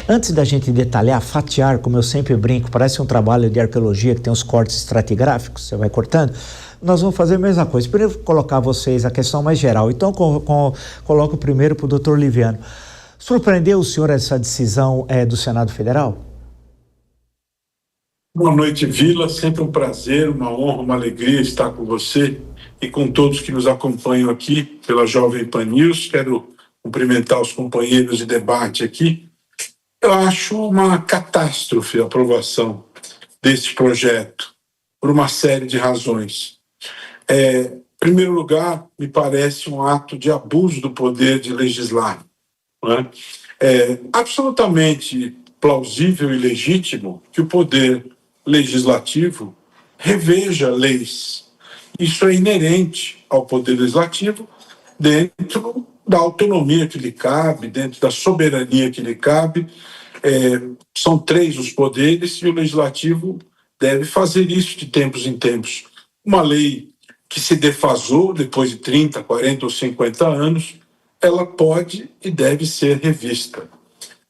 Antes da gente detalhar, fatiar, como eu sempre brinco, parece um trabalho de arqueologia que tem os cortes estratigráficos, você vai cortando, nós vamos fazer a mesma coisa. Primeiro colocar vocês a questão mais geral, então coloco primeiro para o doutor Liviano. Surpreendeu o senhor essa decisão do Senado Federal? Boa noite, Vila. Sempre um prazer, uma honra, uma alegria estar com você e com todos que nos acompanham aqui pela Jovem Pan News. Quero cumprimentar os companheiros de debate aqui. Eu acho uma catástrofe a aprovação deste projeto, por uma série de razões. Em primeiro lugar, me parece um ato de abuso do poder de legislar. Não é? É absolutamente plausível e legítimo que o poder legislativo reveja leis. Isso é inerente ao poder legislativo dentro da autonomia que lhe cabe, dentro da soberania que lhe cabe. São 3 os poderes e o legislativo deve fazer isso de tempos em tempos. Uma lei que se defasou depois de 30, 40 ou 50 anos, ela pode e deve ser revista.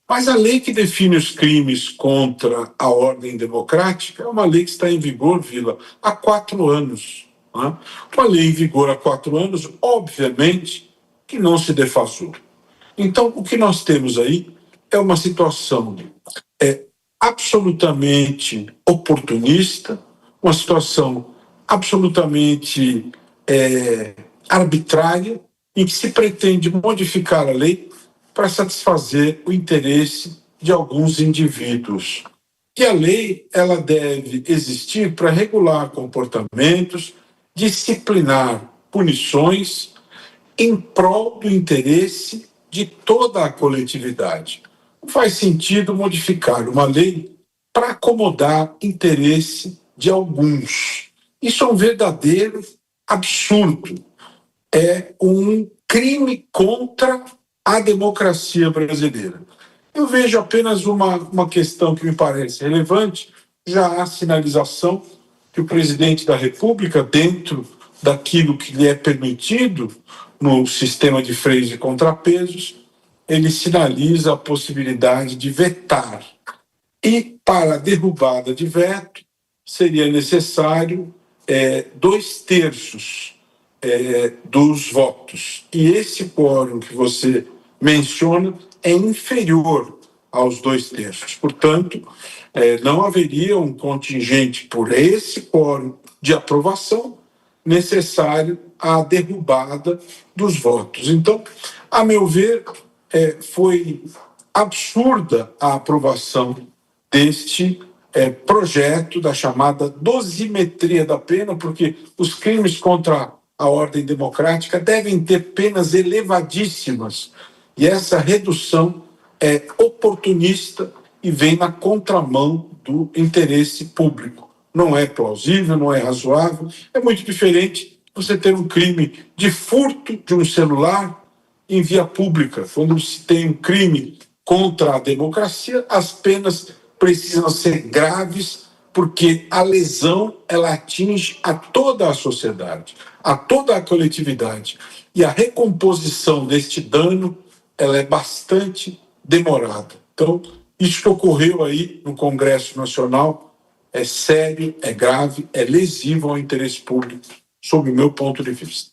Mas a lei que define os crimes contra a ordem democrática é uma lei que está em vigor, Vila, há 4 anos. Né? Uma lei em vigor há 4 anos, obviamente, que não se defasou. Então, o que nós temos aí é uma situação absolutamente oportunista, uma situação absolutamente arbitrária, em que se pretende modificar a lei para satisfazer o interesse de alguns indivíduos. E a lei, ela deve existir para regular comportamentos, disciplinar punições em prol do interesse de toda a coletividade. Não faz sentido modificar uma lei para acomodar interesse de alguns. Isso é um verdadeiro absurdo. É um crime contra a democracia brasileira. Eu vejo apenas uma questão que me parece relevante. Já há sinalização que o presidente da República, dentro daquilo que lhe é permitido no sistema de freios e contrapesos, ele sinaliza a possibilidade de vetar. E para a derrubada de veto, seria necessário 2/3 dos votos. E esse quórum que você menciona é inferior aos 2/3. Portanto, não haveria um contingente por esse quórum de aprovação necessário à derrubada dos votos. Então, a meu ver, foi absurda a aprovação deste projeto da chamada dosimetria da pena, porque os crimes contra a ordem democrática devem ter penas elevadíssimas. E essa redução é oportunista e vem na contramão do interesse público. Não é plausível, não é razoável. É muito diferente você ter um crime de furto de um celular em via pública. Quando se tem um crime contra a democracia, as penas precisam ser graves, porque a lesão ela atinge a toda a sociedade, a toda a coletividade. E a recomposição deste dano ela é bastante demorada. Então, isso que ocorreu aí no Congresso Nacional é sério, é grave, é lesivo ao interesse público, sob o meu ponto de vista.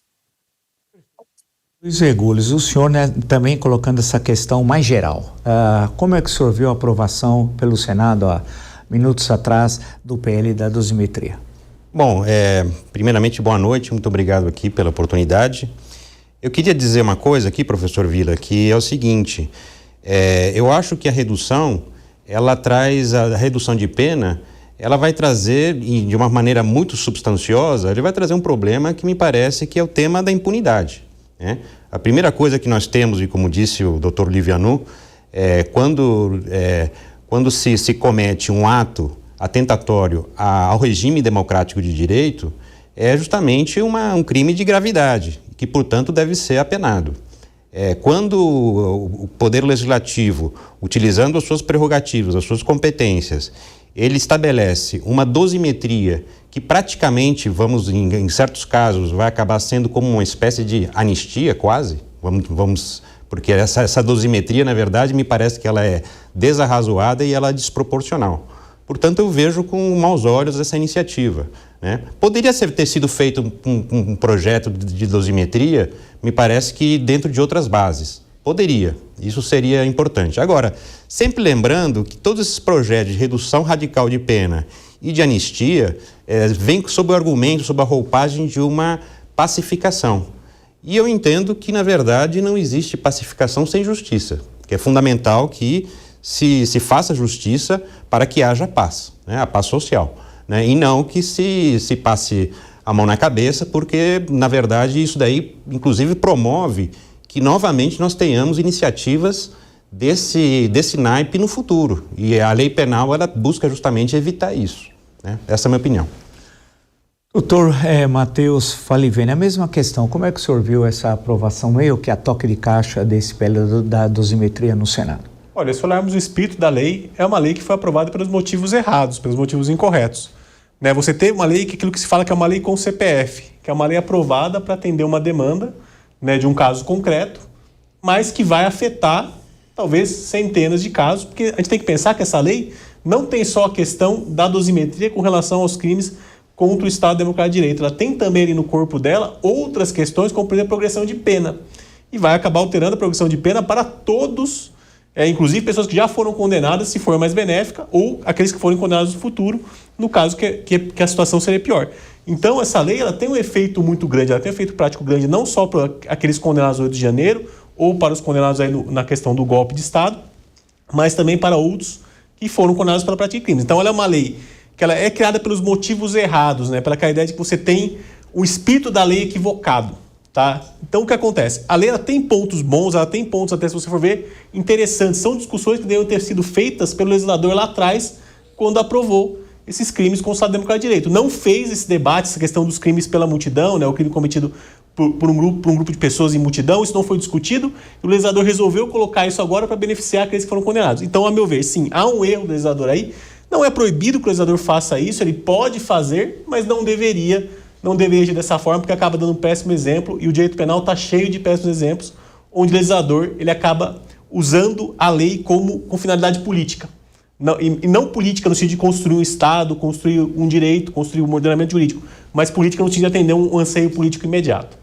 Luiz Regules, o senhor, né, também colocando essa questão mais geral, como é que o senhor viu a aprovação pelo Senado há minutos atrás do PL da dosimetria? Bom, primeiramente, boa noite, muito obrigado aqui pela oportunidade. Eu queria dizer uma coisa aqui, professor Vila, que é o seguinte, eu acho que a redução de pena, ela vai trazer, de uma maneira muito substanciosa, ele vai trazer um problema que me parece que é o tema da impunidade. A primeira coisa que nós temos, e como disse o Dr. Livianu, quando se comete um ato atentatório ao regime democrático de direito, é justamente um crime de gravidade, que, portanto, deve ser apenado. Quando o Poder Legislativo, utilizando as suas prerrogativas, as suas competências, ele estabelece uma dosimetria que praticamente, em certos casos, vai acabar sendo como uma espécie de anistia quase, vamos Porque essa dosimetria, na verdade, me parece que ela é desarrazoada e ela é desproporcional. Portanto, eu vejo com maus olhos essa iniciativa, né? Poderia ter sido feito um projeto de dosimetria, me parece que dentro de outras bases. Poderia, isso seria importante. Agora, sempre lembrando que todos esses projetos de redução radical de pena e de anistia vêm sob o argumento, sob a roupagem de uma pacificação. E eu entendo que, na verdade, não existe pacificação sem justiça, que é fundamental que se faça justiça para que haja paz, né? A paz social, né? E não que se passe a mão na cabeça, porque, na verdade, isso daí, inclusive, promove que, novamente, nós tenhamos iniciativas desse naipe no futuro. E a lei penal, ela busca justamente evitar isso, né? Essa é a minha opinião. Doutor Matheus Falivene, a mesma questão, como é que o senhor viu essa aprovação meio que a toque de caixa desse PL da dosimetria no Senado? Olha, se olharmos o espírito da lei, é uma lei que foi aprovada pelos motivos errados, pelos motivos incorretos. Né? Você tem uma lei que aquilo que se fala que é uma lei com CPF, que é uma lei aprovada para atender uma demanda, né, de um caso concreto, mas que vai afetar talvez centenas de casos, porque a gente tem que pensar que essa lei não tem só a questão da dosimetria com relação aos crimes contra o Estado Democrático de Direito. Ela tem também ali no corpo dela outras questões, como por exemplo a progressão de pena. E vai acabar alterando a progressão de pena para todos, inclusive pessoas que já foram condenadas, se for mais benéfica, ou aqueles que forem condenados no futuro, no caso que a situação seria pior. Então essa lei ela tem um efeito muito grande, ela tem um efeito prático grande não só para aqueles condenados no 8 de janeiro, ou para os condenados aí na questão do golpe de Estado, mas também para outros que foram condenados pela prática de crimes. Então ela é uma lei que ela é criada pelos motivos errados, né? Pela ideia de que você tem o espírito da lei equivocado, tá? Então o que acontece? A lei ela tem pontos bons, ela tem pontos até, se você for ver, interessantes. São discussões que devem ter sido feitas pelo legislador lá atrás, quando aprovou esses crimes com o Estado Democrático de Direito. Não fez esse debate, essa questão dos crimes pela multidão, né? O crime cometido por um grupo de pessoas em multidão, isso não foi discutido, e o legislador resolveu colocar isso agora para beneficiar aqueles que foram condenados. Então, a meu ver, sim, há um erro do legislador aí. Não é proibido que o legislador faça isso, ele pode fazer, mas não deveria agir dessa forma, porque acaba dando um péssimo exemplo, e o direito penal está cheio de péssimos exemplos, onde o legislador ele acaba usando a lei com finalidade política. E não política no sentido de construir um Estado, construir um direito, construir um ordenamento jurídico, mas política no sentido de atender um anseio político imediato.